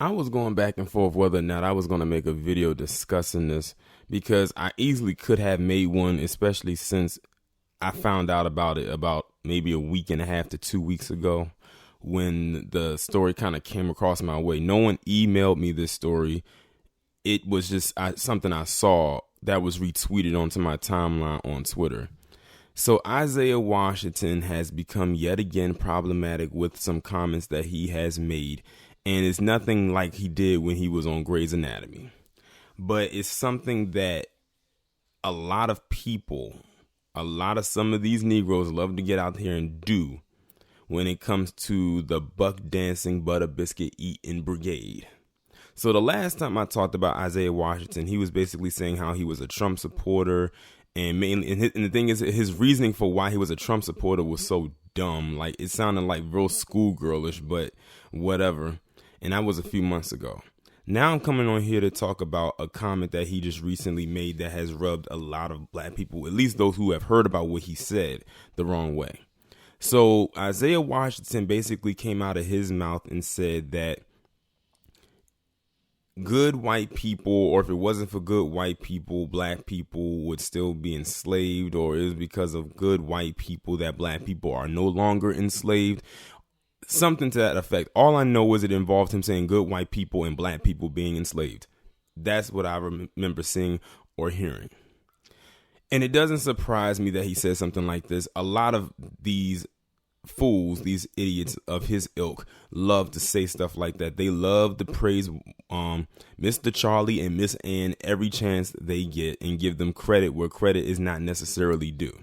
I was going back and forth whether or not I was going to make a video discussing this because I easily could have made one, especially since I found out about it about maybe a week and a half to 2 weeks ago when the story kind of came across my way. No one emailed me this story. It was just something I saw that was retweeted onto my timeline on Twitter. So Isaiah Washington has become yet again problematic with some comments that he has made. And it's nothing like he did when he was on Grey's Anatomy. But it's something that a lot of people, some of these Negroes love to get out here and do when it comes to the buck dancing, butter biscuit eating brigade. So the last time I talked about Isaiah Washington, he was basically saying how he was a Trump supporter. And mainly, and the thing is, his reasoning for why he was a Trump supporter was so dumb. Like, it sounded like real schoolgirlish, but whatever. And that was a few months ago. Now I'm coming on here to talk about a comment that he just recently made that has rubbed a lot of black people, at least those who have heard about what he said, the wrong way. So Isaiah Washington basically came out of his mouth and said that good white people, or if it wasn't for good white people, black people would still be enslaved, or it was because of good white people that black people are no longer enslaved. Something to that effect. All I know is it involved him saying good white people and black people being enslaved. That's what I remember seeing or hearing. And it doesn't surprise me that he says something like this. A lot of these fools, these idiots of his ilk, love to say stuff like that. They love to praise Mr. Charlie and Miss Ann every chance they get and give them credit where credit is not necessarily due.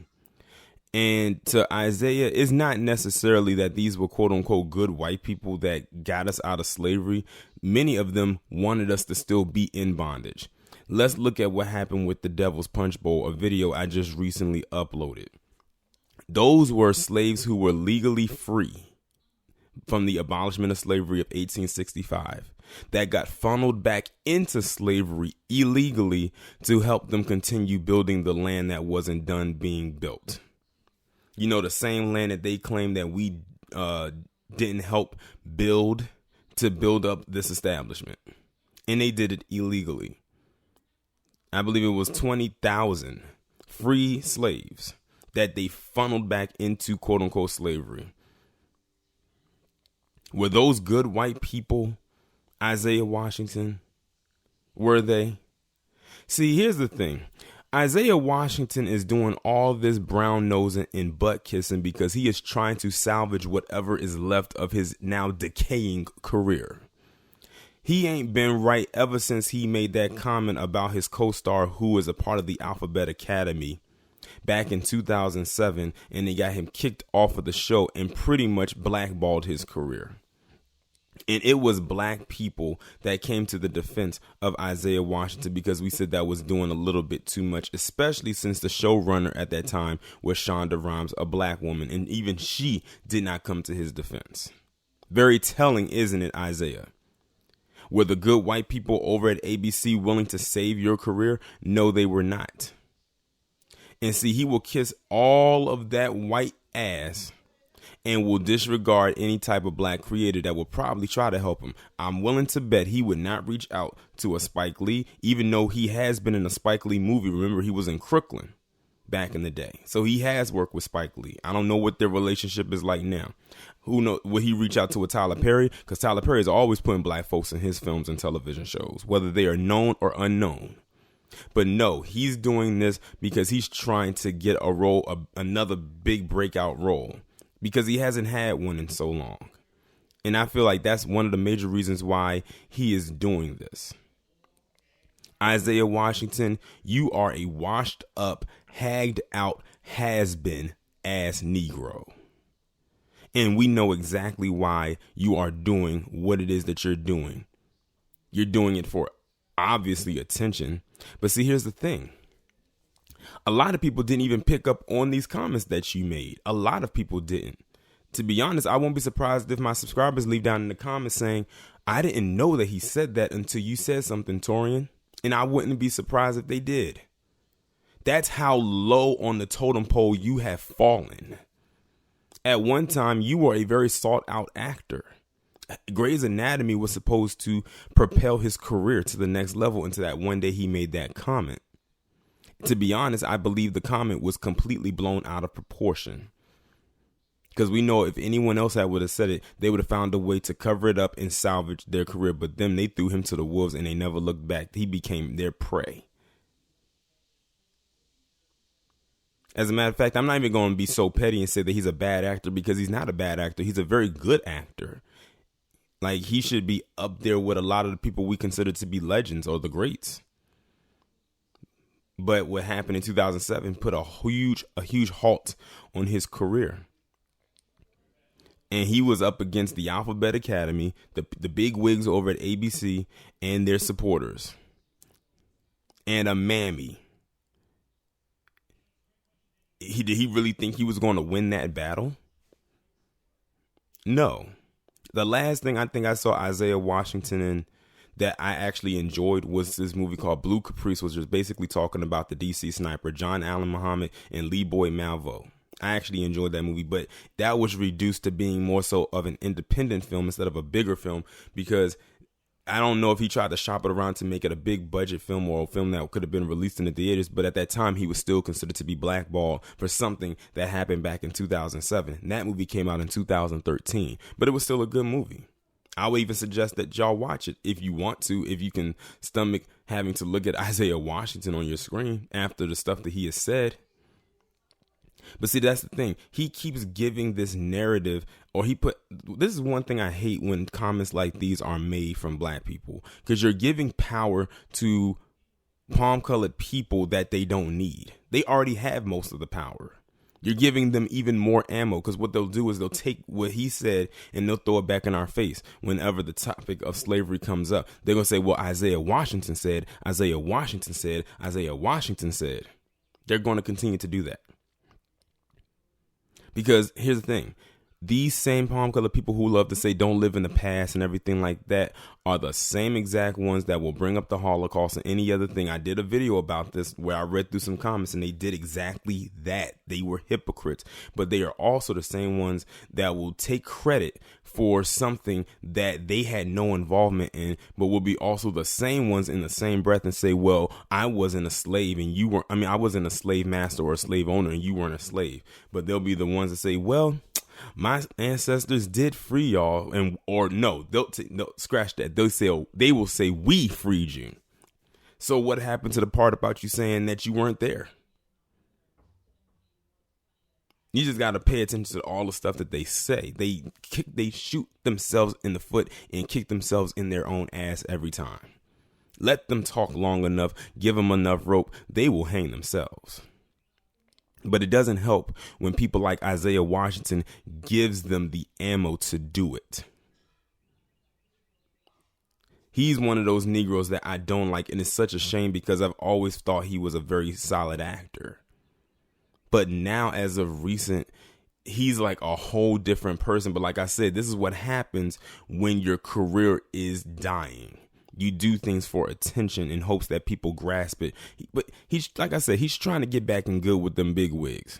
And to Isaiah, it's not necessarily that these were quote unquote good white people that got us out of slavery. Many of them wanted us to still be in bondage. Let's look at what happened with the Devil's Punch Bowl, a video I just recently uploaded. Those were slaves who were legally free from the abolishment of slavery of 1865 that got funneled back into slavery illegally to help them continue building the land that wasn't done being built. You know, the same land that they claim that we didn't help build to build up this establishment. And they did it illegally. I believe it was 20,000 free slaves that they funneled back into quote unquote slavery. Were those good white people, Isaiah Washington? Were they? See, here's the thing. Isaiah Washington is doing all this brown nosing and butt kissing because he is trying to salvage whatever is left of his now decaying career. He ain't been right ever since he made that comment about his co-star who is a part of the Alphabet Academy back in 2007, and they got him kicked off of the show and pretty much blackballed his career. And it was black people that came to the defense of Isaiah Washington because we said that was doing a little bit too much, especially since the showrunner at that time was Shonda Rhimes, a black woman, and even she did not come to his defense. Very telling, isn't it, Isaiah? Were the good white people over at ABC willing to save your career? No, they were not. And see, he will kiss all of that white ass and will disregard any type of black creator that will probably try to help him. I'm willing to bet he would not reach out to a Spike Lee, even though he has been in a Spike Lee movie. Remember, he was in Crooklyn back in the day. So he has worked with Spike Lee. I don't know what their relationship is like now. Who knows? Will he reach out to a Tyler Perry? Because Tyler Perry is always putting black folks in his films and television shows, whether they are known or unknown. But no, he's doing this because he's trying to get a role, another big breakout role, because he hasn't had one in so long. And I feel like that's one of the major reasons why he is doing this. Isaiah Washington, you are a washed up, hagged out, has-been ass Negro. And we know exactly why you are doing what it is that you're doing. You're doing it for obviously attention. But see, here's the thing. A lot of people didn't even pick up on these comments that you made. A lot of people didn't. To be honest, I won't be surprised if my subscribers leave down in the comments saying, I didn't know that he said that until you said something, Torian. And I wouldn't be surprised if they did. That's how low on the totem pole you have fallen. At one time, you were a very sought out actor. Grey's Anatomy was supposed to propel his career to the next level until that one day he made that comment. To be honest, I believe the comment was completely blown out of proportion. Because we know if anyone else would have said it, they would have found a way to cover it up and salvage their career. But them, they threw him to the wolves and they never looked back. He became their prey. As a matter of fact, I'm not even going to be so petty and say that he's a bad actor, because he's not a bad actor. He's a very good actor. Like, he should be up there with a lot of the people we consider to be legends or the greats. But what happened in 2007 put a huge halt on his career. And he was up against the Alphabet Academy, the big wigs over at ABC and their supporters, and a mammy. Did he really think he was going to win that battle? No. The last thing I think I saw Isaiah Washington in that I actually enjoyed was this movie called Blue Caprice, which was basically talking about the DC sniper, John Allen Muhammad and Lee Boy Malvo. I actually enjoyed that movie, but that was reduced to being more so of an independent film instead of a bigger film, because I don't know if he tried to shop it around to make it a big budget film or a film that could have been released in the theaters. But at that time, he was still considered to be blackballed for something that happened back in 2007. And that movie came out in 2013, but it was still a good movie. I would even suggest that y'all watch it if you want to, if you can stomach having to look at Isaiah Washington on your screen after the stuff that he has said. But see, that's the thing. He keeps giving this narrative, this is one thing I hate when comments like these are made from black people, because you're giving power to palm-colored people that they don't need. They already have most of the power. You're giving them even more ammo, because what they'll do is they'll take what he said and they'll throw it back in our face whenever the topic of slavery comes up. They're going to say, well, Isaiah Washington said, Isaiah Washington said, Isaiah Washington said. They're going to continue to do that. Because here's the thing. These same palm colored people who love to say don't live in the past and everything like that are the same exact ones that will bring up the Holocaust and any other thing. I did a video about this where I read through some comments and they did exactly that. They were hypocrites, but they are also the same ones that will take credit for something that they had no involvement in, but will be also the same ones in the same breath and say, well, I wasn't a slave and you weren't. I wasn't a slave master or a slave owner and you weren't a slave. But they'll be the ones that say, well, my ancestors did free y'all, no, scratch that. They will say we freed you. So what happened to the part about you saying that you weren't there? You just got to pay attention to all the stuff that they say. They shoot themselves in the foot and kick themselves in their own ass every time. Let them talk long enough, give them enough rope, they will hang themselves. But it doesn't help when people like Isaiah Washington gives them the ammo to do it. He's one of those Negroes that I don't like, and it's such a shame because I've always thought he was a very solid actor. But now, as of recent, he's like a whole different person. But like I said, this is what happens when your career is dying. You do things for attention in hopes that people grasp it. But he's, like I said, he's trying to get back in good with them big wigs.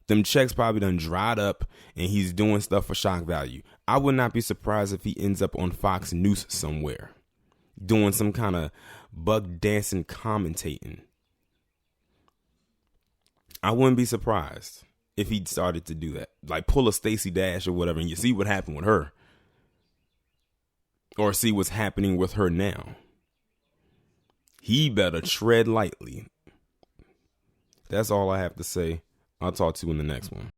Them checks probably done dried up and he's doing stuff for shock value. I would not be surprised if he ends up on Fox News somewhere doing some kind of buck dancing commentating. I wouldn't be surprised if he started to do that. Like pull a Stacey Dash or whatever, and you see what happened with her. Or see what's happening with her now. He better tread lightly. That's all I have to say. I'll talk to you in the next one.